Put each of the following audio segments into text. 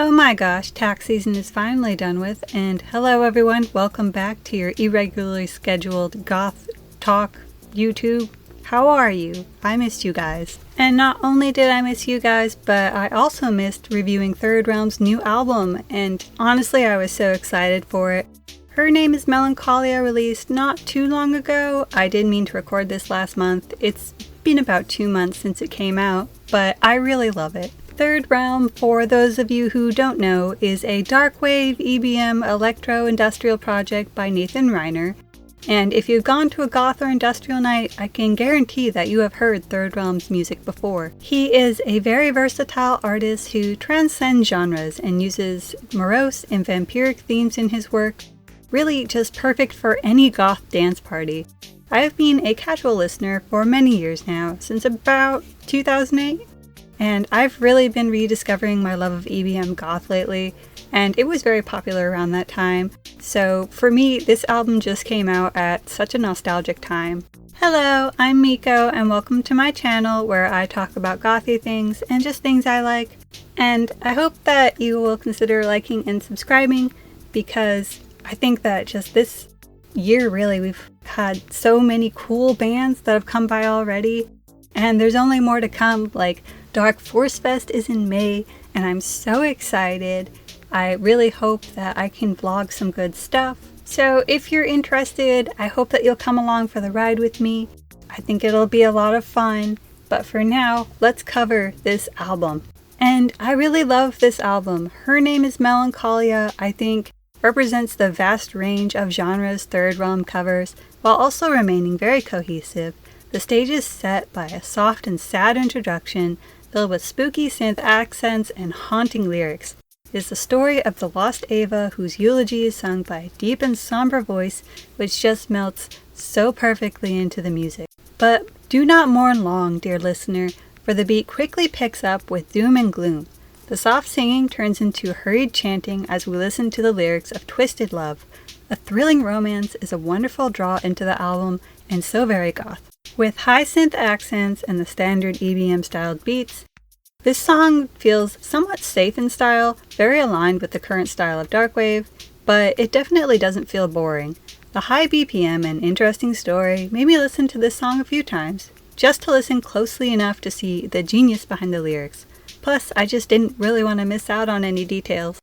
Oh my gosh, tax season is finally done with, and hello everyone, welcome back to your irregularly scheduled goth talk YouTube. How are you? I missed you guys. And not only did I miss you guys, but I also missed reviewing Third Realm's new album, and honestly I was so excited for it. Her Name is Melancholia released not too long ago. I did mean to record this last month. It's been about 2 months since it came out, but I really love it. Third Realm, for those of you who don't know, is a darkwave EBM electro-industrial project by Nathan Reiner. And if you've gone to a goth or industrial night, I can guarantee that you have heard Third Realm's music before. He is a very versatile artist who transcends genres and uses morose and vampiric themes in his work, really just perfect for any goth dance party. I have been a casual listener for many years now, since about 2008. And I've really been rediscovering my love of EBM goth lately, and it was very popular around that time. So for me, this album just came out at such a nostalgic time. Hello, I'm Miko, and welcome to my channel where I talk about gothy things and just things I like. And I hope that you will consider liking and subscribing, because I think that just this year really we've had so many cool bands that have come by already, and there's only more to come. Like Dark Force Fest is in May, and I'm so excited. I really hope that I can vlog some good stuff. So if you're interested, I hope that you'll come along for the ride with me. I think it'll be a lot of fun. But for now, let's cover this album. And I really love this album. Her Name is Melancholia, I think, represents the vast range of genres Third Realm covers, while also remaining very cohesive. The stage is set by a soft and sad introduction filled with spooky synth accents and haunting lyrics. It is the story of the lost Ava, whose eulogy is sung by a deep and somber voice which just melts so perfectly into the music. But do not mourn long, dear listener, for the beat quickly picks up with doom and gloom. The soft singing turns into hurried chanting as we listen to the lyrics of Twisted Love. A thrilling romance is a wonderful draw into the album, and so very goth. With high synth accents and the standard EBM styled beats, this song feels somewhat safe in style, very aligned with the current style of darkwave, but it definitely doesn't feel boring. The high BPM and interesting story made me listen to this song a few times, just to listen closely enough to see the genius behind the lyrics. Plus, I just didn't really want to miss out on any details.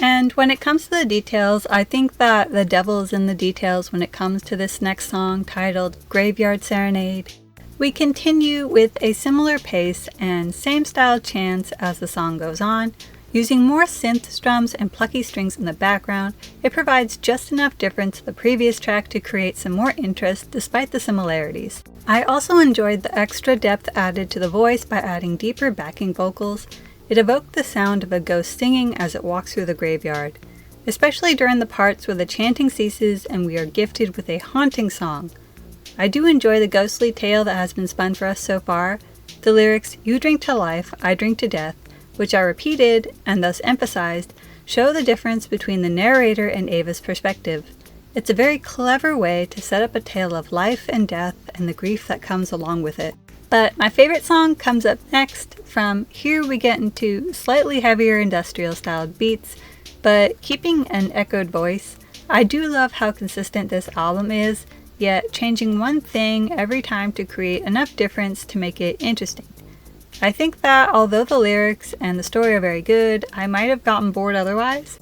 And when it comes to the details, I think that the devil is in the details when it comes to this next song titled Graveyard Serenade. We continue with a similar pace and same style chants as the song goes on. Using more synth strums and plucky strings in the background, it provides just enough difference to the previous track to create some more interest despite the similarities. I also enjoyed the extra depth added to the voice by adding deeper backing vocals. It evoked the sound of a ghost singing as it walks through the graveyard, especially during the parts where the chanting ceases and we are gifted with a haunting song. I do enjoy the ghostly tale that has been spun for us so far. The lyrics, "You drink to life, I drink to death," which are repeated and thus emphasized, show the difference between the narrator and Ava's perspective. It's a very clever way to set up a tale of life and death and the grief that comes along with it. But my favorite song comes up next. From here we get into slightly heavier industrial styled beats, but keeping an echoed voice. I do love how consistent this album is, yet changing one thing every time to create enough difference to make it interesting. I think that although the lyrics and the story are very good, I might have gotten bored otherwise.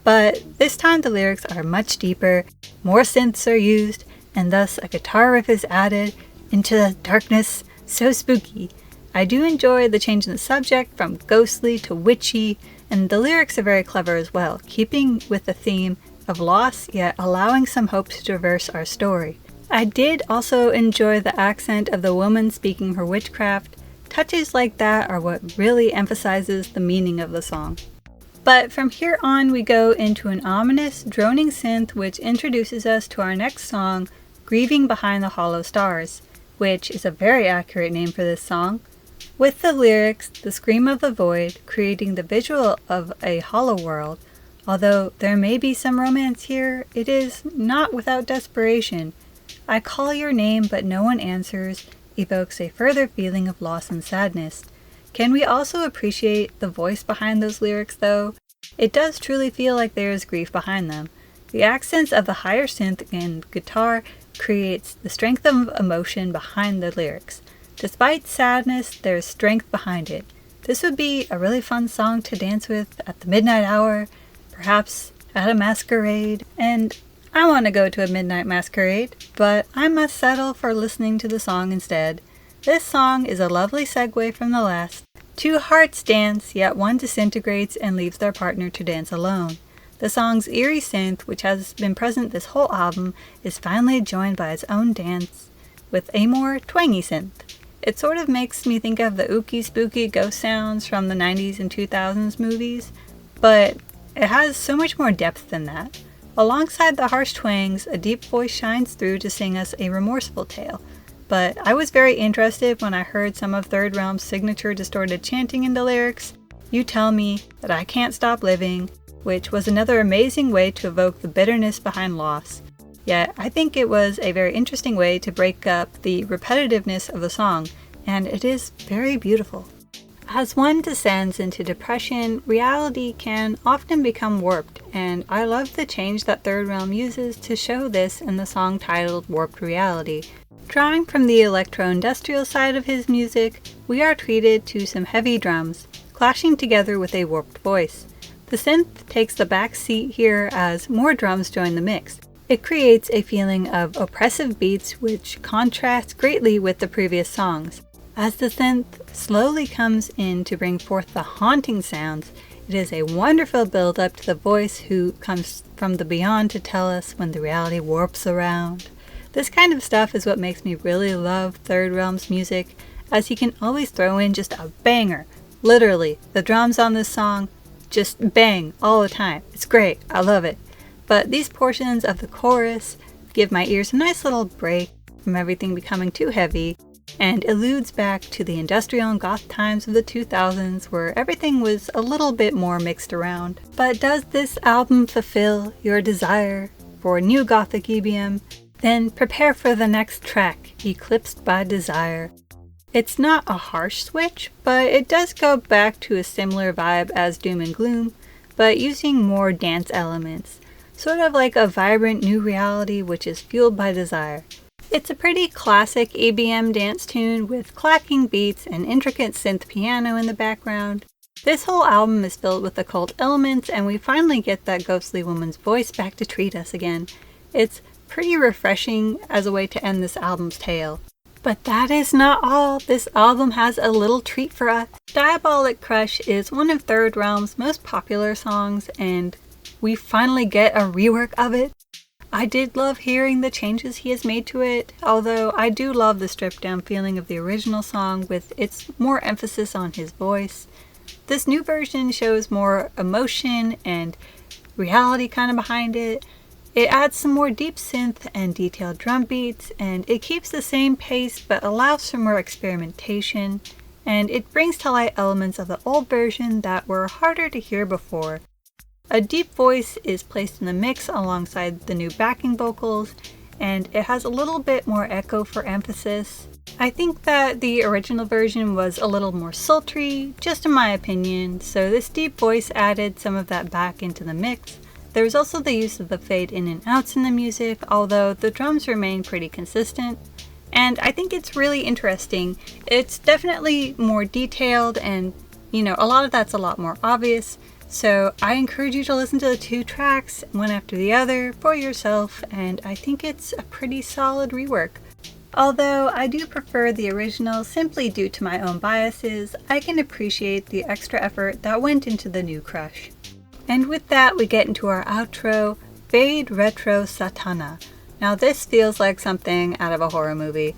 But this time the lyrics are much deeper, more synths are used, and thus a guitar riff is added into the darkness. So spooky. I do enjoy the change in the subject from ghostly to witchy, and the lyrics are very clever as well, keeping with the theme of loss yet allowing some hope to traverse our story. I did also enjoy the accent of the woman speaking her witchcraft. Touches like that are what really emphasizes the meaning of the song. But from here on we go into an ominous, droning synth which introduces us to our next song, Grieving Behind the Hollow Stars, which is a very accurate name for this song. With the lyrics, the scream of the void, creating the visual of a hollow world. Although there may be some romance here, it is not without desperation. I call your name but no one answers, evokes a further feeling of loss and sadness. Can we also appreciate the voice behind those lyrics though? It does truly feel like there is grief behind them. The accents of the higher synth and guitar creates the strength of emotion behind the lyrics. Despite sadness, there's strength behind it. This would be a really fun song to dance with at the midnight hour, perhaps at a masquerade, and I want to go to a midnight masquerade, but I must settle for listening to the song instead. This song is a lovely segue from the last. Two hearts dance, yet one disintegrates and leaves their partner to dance alone. The song's eerie synth, which has been present this whole album, is finally joined by its own dance with a more twangy synth. It sort of makes me think of the ooky spooky ghost sounds from the 90s and 2000s movies, but it has so much more depth than that. Alongside the harsh twangs, a deep voice shines through to sing us a remorseful tale. But I was very interested when I heard some of Third Realm's signature distorted chanting in the lyrics. You tell me that I can't stop living, which was another amazing way to evoke the bitterness behind loss. Yet I think it was a very interesting way to break up the repetitiveness of the song, and it is very beautiful. As one descends into depression, reality can often become warped, and I love the change that Third Realm uses to show this in the song titled Warped Reality. Drawing from the electro-industrial side of his music, we are treated to some heavy drums, clashing together with a warped voice. The synth takes the back seat here as more drums join the mix. It creates a feeling of oppressive beats which contrasts greatly with the previous songs. As the synth slowly comes in to bring forth the haunting sounds, it is a wonderful build-up to the voice who comes from the beyond to tell us when the reality warps around. This kind of stuff is what makes me really love Third Realm's music, as he can always throw in just a banger. Literally, the drums on this song just bang all the time. It's great, I love it. But these portions of the chorus give my ears a nice little break from everything becoming too heavy, and alludes back to the industrial and goth times of the 2000s where everything was a little bit more mixed around. But does this album fulfill your desire for new gothic EBM? Then prepare for the next track, Eclipsed by Desire. It's not a harsh switch, but it does go back to a similar vibe as Doom and Gloom, but using more dance elements, sort of like a vibrant new reality which is fueled by desire. It's a pretty classic EBM dance tune with clacking beats and intricate synth piano in the background. This whole album is filled with occult elements, and we finally get that ghostly woman's voice back to treat us again. It's pretty refreshing as a way to end this album's tale. But that is not all. This album has a little treat for us. Diabolic Crush is one of Third Realm's most popular songs, and we finally get a rework of it. I did love hearing the changes he has made to it, although I do love the stripped down feeling of the original song with its more emphasis on his voice. This new version shows more emotion and reality kind of behind it. It adds some more deep synth and detailed drum beats, and it keeps the same pace but allows for more experimentation, and it brings to light elements of the old version that were harder to hear before. A deep voice is placed in the mix alongside the new backing vocals, and it has a little bit more echo for emphasis. I think that the original version was a little more sultry, just in my opinion, so this deep voice added some of that back into the mix. There's also the use of the fade in and outs in the music, although the drums remain pretty consistent. And I think it's really interesting. It's definitely more detailed and, a lot of that's a lot more obvious. So I encourage you to listen to the two tracks, one after the other, for yourself, and I think it's a pretty solid rework. Although I do prefer the original simply due to my own biases, I can appreciate the extra effort that went into the new Crush. And with that, we get into our outro, Fade Retro Satana. Now this feels like something out of a horror movie.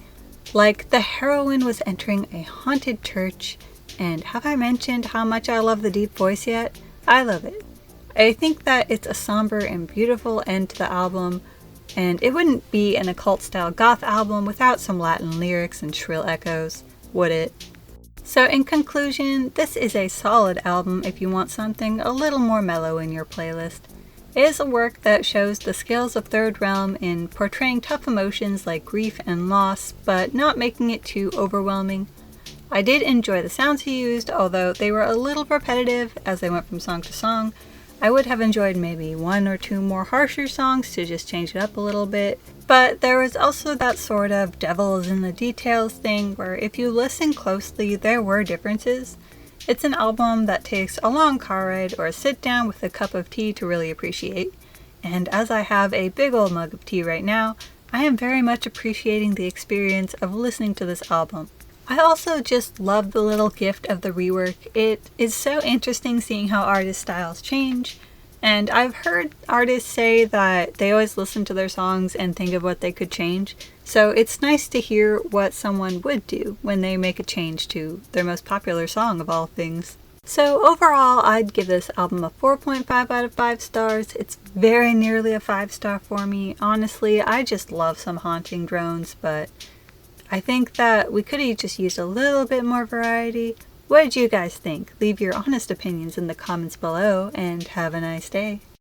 Like the heroine was entering a haunted church, and have I mentioned how much I love the deep voice yet? I love it. I think that it's a somber and beautiful end to the album, and it wouldn't be an occult style goth album without some Latin lyrics and shrill echoes, would it? So in conclusion, this is a solid album if you want something a little more mellow in your playlist. It is a work that shows the skills of Third Realm in portraying tough emotions like grief and loss, but not making it too overwhelming. I did enjoy the sounds he used, although they were a little repetitive as they went from song to song, I would have enjoyed maybe one or two more harsher songs to just change it up a little bit, but there was also that sort of devil is in the details thing where if you listen closely, there were differences. It's an album that takes a long car ride or a sit down with a cup of tea to really appreciate, and as I have a big old mug of tea right now, I am very much appreciating the experience of listening to this album. I also just love the little gift of the rework. It is so interesting seeing how artist styles change, and I've heard artists say that they always listen to their songs and think of what they could change, so it's nice to hear what someone would do when they make a change to their most popular song of all things. So overall, I'd give this album a 4.5 out of 5 stars. It's very nearly a 5-star for me. Honestly, I just love some haunting drones, but I think that we could have just used a little bit more variety. What did you guys think? Leave your honest opinions in the comments below, and have a nice day.